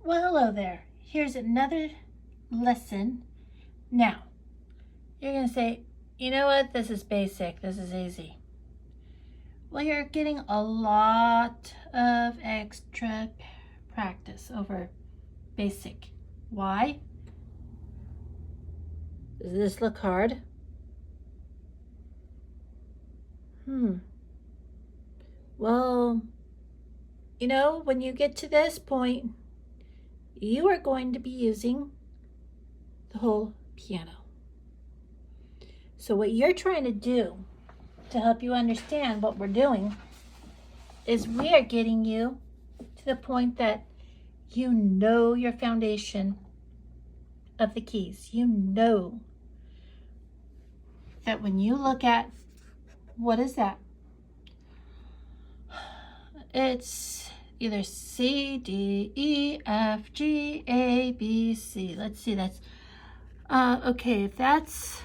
Well, hello there. Here's another lesson. Now, you're going to say, you know what? This is basic. This is easy. Well, you're getting a lot of extra practice over basic. Why? Does this look hard? Well, when you get to this point, you are going to be using the whole piano. So what you're trying to do to help you understand what we're doing is we are getting you to the point that you know your foundation of the keys. You know that when you look at, what is that? It's either C, D, E, F, G, A, B, C. Let's see, that's, okay, if that's,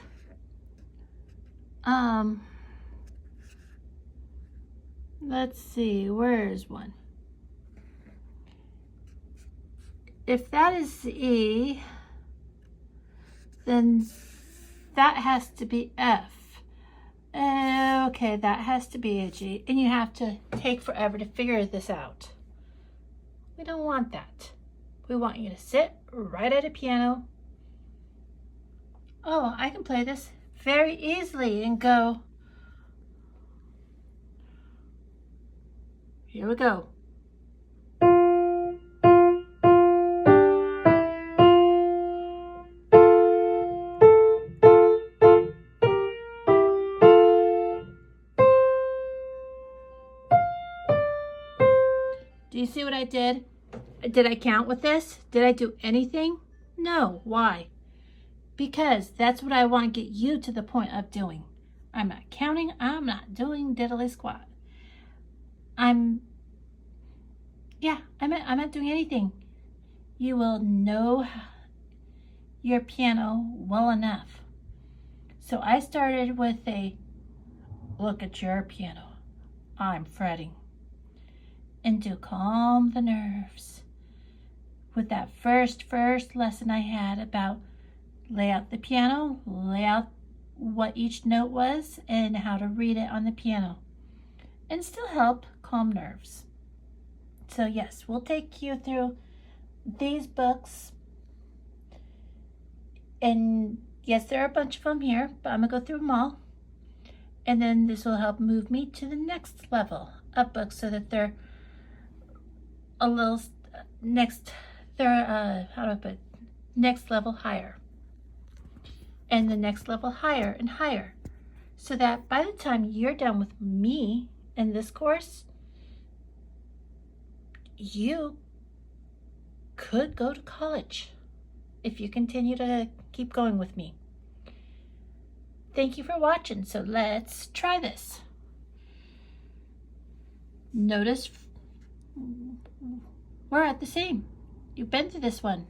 let's see, where's one? If that is E, then that has to be F. Okay, that has to be a G, and you have to take forever to figure this out. We don't want that. We want you to sit right at a piano. Oh, I can play this very easily and go. Here we go. Do you see what I did? Did I count with this? Did I do anything? No. Why? Because that's what I want to get you to the point of doing. I'm not counting. I'm not doing diddly squat. I'm not doing anything. You will know your piano well enough. So I started with a look at your piano. I'm fretting. And to calm the nerves. With that first lesson I had about lay out the piano, lay out what each note was, and how to read it on the piano. And still help calm nerves. So yes, we'll take you through these books. And yes, there are a bunch of them here, but I'm going to go through them all. And then this will help move me to the next level of books so that they're a little next level higher, and the next level higher and higher, so that by the time you're done with me in this course, you could go to college if you continue to keep going with me. Thank you for watching. So let's try this. Notice we're at the same. You've been through this one.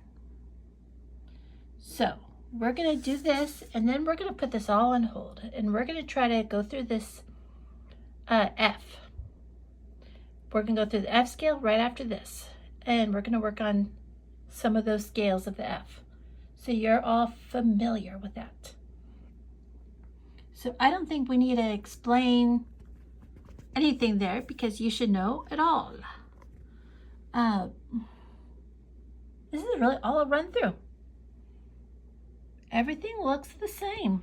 So we're going to do this, and then we're going to put this all on hold, and we're going to try to go through this F. We're going to go through the F scale right after this, and we're going to work on some of those scales of the F. So you're all familiar with that. So I don't think we need to explain anything there, because you should know it all. This is really all a run through. Everything looks the same.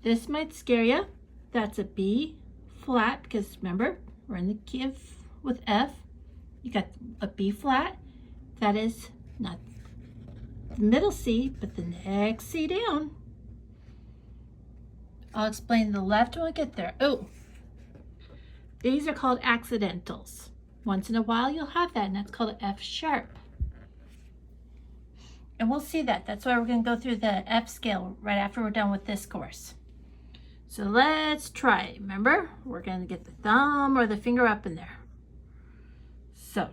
This might scare you. That's a B flat, because remember, we're in the key of with F. You got a B flat. That is not the middle C, but the next C down. I'll explain the left when we get there. Oh, these are called accidentals. Once in a while you'll have that, and that's called an F sharp. And we'll see that. That's why we're going to go through the F scale right after we're done with this course. So let's try it. Remember, we're going to get the thumb or the finger up in there. So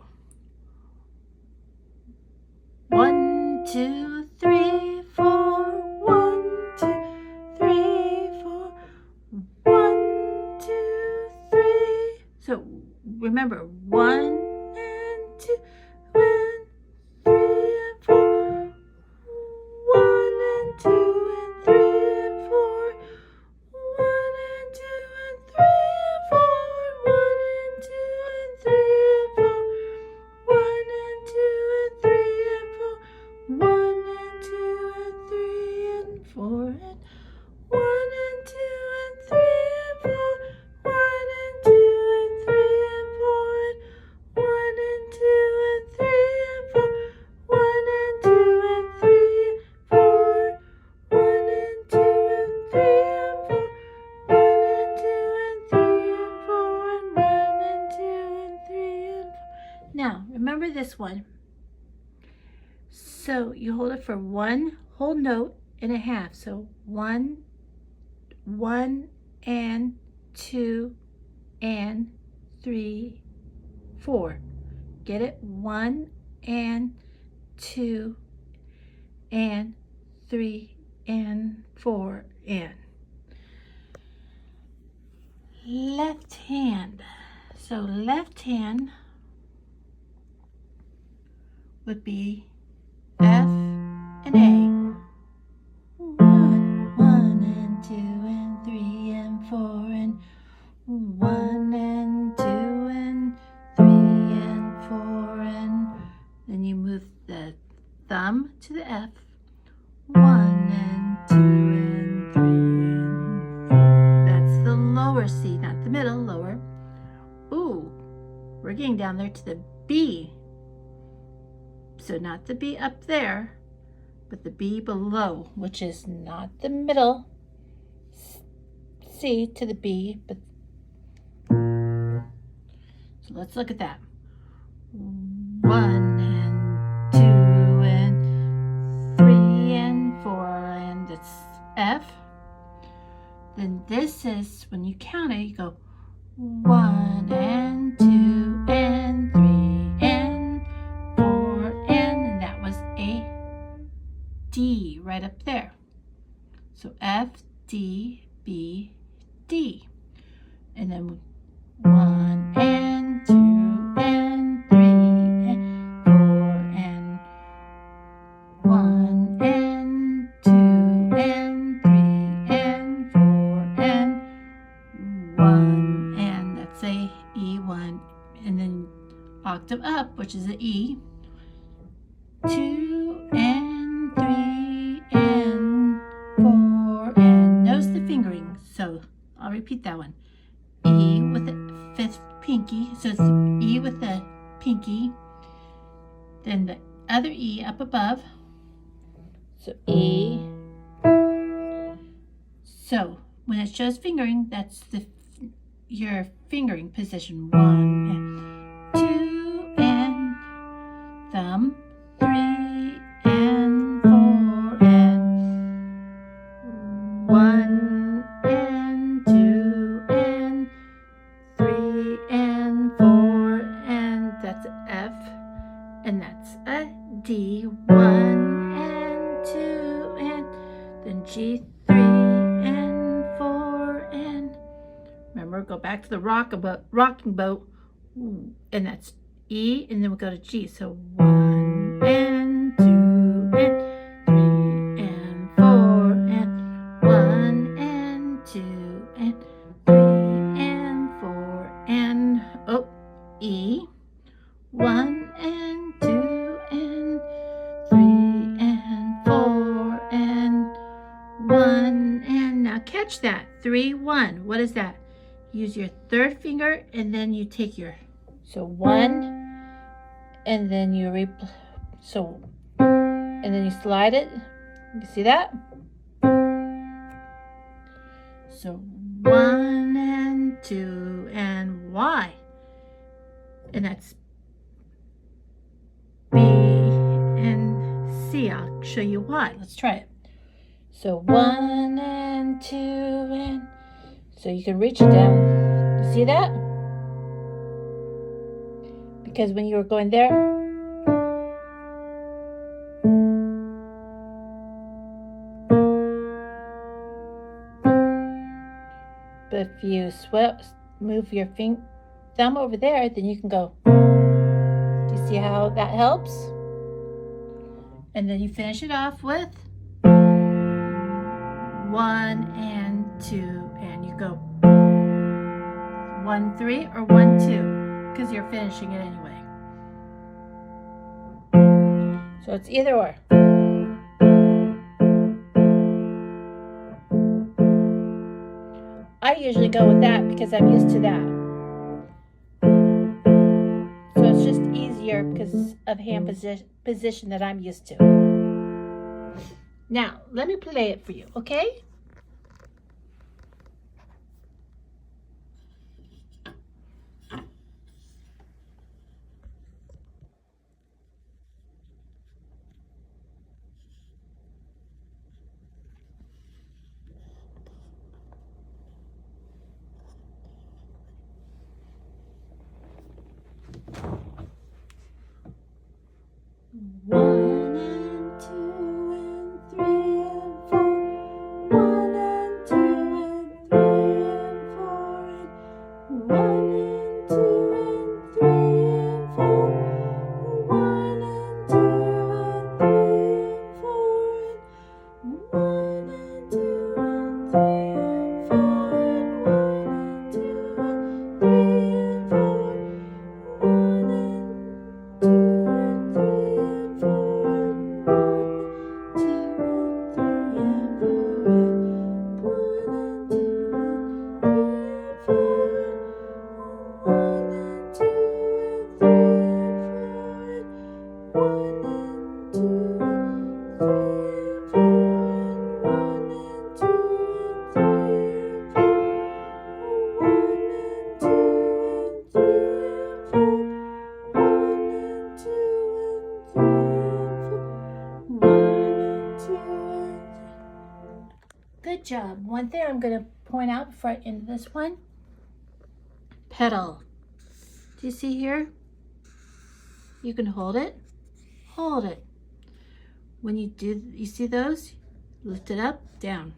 1, 2, 3, 4. 1, 2, 3, 4. 1, 2, 3. So remember, 1 and 2, Now, remember this one. So you hold it for one whole note and a half. So 1, 1, and 2, and 3, 4. Get it? 1, and 2, and 3, and 4, and. Left hand. So left hand would be F and A. 1, 1, and 2, and 3, and 4, and 1, and 2, and 3, and 4, and then you move the thumb to the F. 1, and 2, and 3, and 4. That's the lower C, not the middle, lower. Ooh, we're getting down there to the B. So not the B up there, but the B below, which is not the middle C to the B, but so let's look at that. 1, and 2, and 3, and 4, and it's F. Then this is, when you count it, you go 1, and 2, and 3, and 4, and that was a D right up there. So F, D, B, D. And then 1, and 2, and 3, and 4, and 1, and 2, and 3, and 4, and 1, and that's a E1, and then octave up, which is an E, 2, and 3, and 4, and notice the fingering. So I'll repeat that one. E with the fifth pinky, so it's E with the pinky, then the other E up above, so E. So when it shows fingering, that's your fingering position. 1, and 2, and thumb, 3, and 4, and 1, and 2, and 3, and 4, and that's a F, and that's a D. 1, and 2, and then G, 3, and 4, and remember, go back to the rocking boat, and that's E, and then we'll go to G. So 1, and 2, and 3, and 4, and 1, and 2, and 3, and 4, and oh, E, 1, and 2, and 3, and 4, and 1, and now catch that. 3, 1. What is that? Use your third finger, and then you take your, so 1, and then you and then you slide it. You see that? So 1, and 2, and Y, and that's B and C. I'll show you why. Let's try it. So 1, and 2, and so you can reach it down. You see that? Because when you were going there, but if you move your thumb over there, then you can go. Do you see how that helps? And then you finish it off with 1, and 2, and you go 1, 3, or 1, 2, because you're finishing it anyway. So it's either or. I usually go with that because I'm used to that. So it's just easier because of hand position that I'm used to. Now, let me play it for you, okay? job. One thing I'm going to point out before I end this one. Pedal. Do you see here? You can hold it. Hold it. When you do, you see those? Lift it up, down.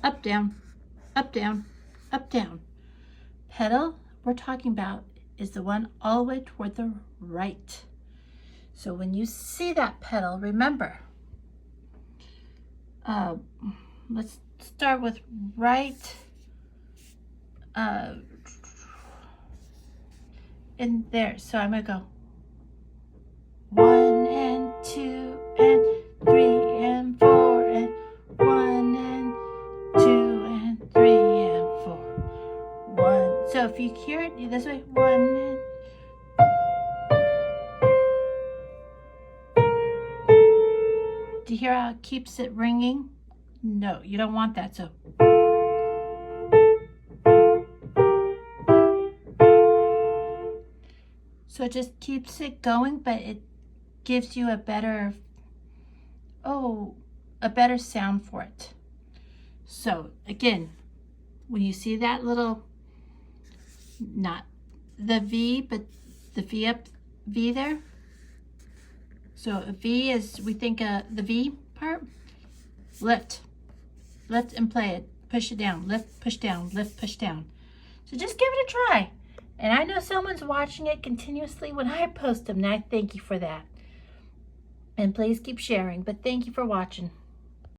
Up, down. Up, down. Up, down. Pedal we're talking about is the one all the way toward the right. So when you see that pedal, remember, let's start with right in there. So I'm gonna go 1 and 2 and 3 and 4 and 1 and 2 and 3 and 4. 1. So if you hear it this way, 1 and do you hear how it keeps it ringing? No, you don't want that. So it just keeps it going, but it gives you a better sound for it. So again, when you see that little, not the V, but the V up, V there. So a V is, we think the V part, lift and play it, push it down, lift, push down, lift, push down. So just give it a try. And I know someone's watching it continuously when I post them, and I thank you for that. And please keep sharing, but thank you for watching.